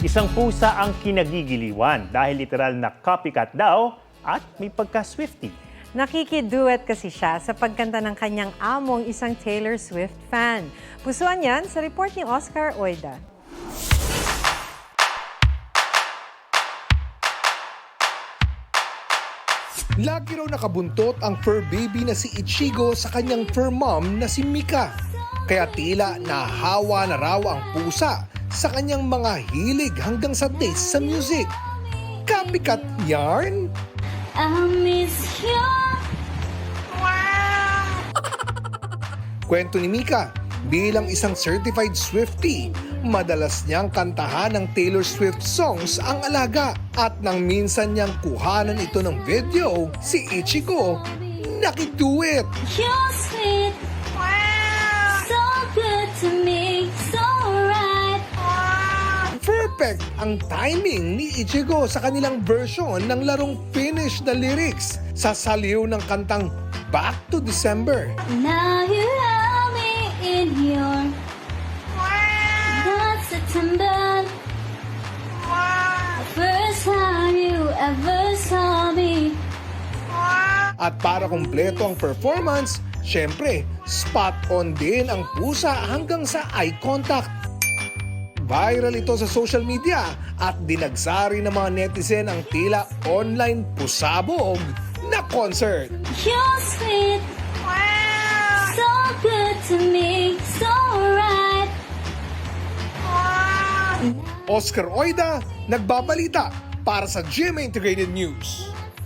Isang pusa ang kinagigiliwan dahil literal na copycat daw at may pagka-Swiftie. Nakikiduet kasi siya sa pagkanta ng kanyang among isang Taylor Swift fan. Pusuan yan sa report ni Oscar Oida. Lagi raw nakabuntot ang fur baby na si Ichigo sa kanyang fur mom na si Mika. Kaya tila nahawa na raw ang pusa sa kanyang mga hilig hanggang sa taste sa music. Copycat yarn? I miss you. Kwento ni Mika, bilang isang certified Swiftie, madalas niyang kantahan ng Taylor Swift songs ang alaga. At nang minsan niyang kuhanan ito ng video, si Ichigo nakiduet. You're sweet. So good to me. So right. Perfect ang timing ni Ichigo sa kanilang version ng larong Finnish na lyrics sa saliw ng kantang Back to December. Now you have me in your that September. First time you ever saw me. At para kumpleto ang performance, syempre, spot on din ang pusa hanggang sa eye contact. Viral ito sa social media at dinagsari ng mga netizen ang tila online pusabog na concert. You're sweet. So good to me. So right. Oscar Oida, nagbabalita para sa GMA Integrated News.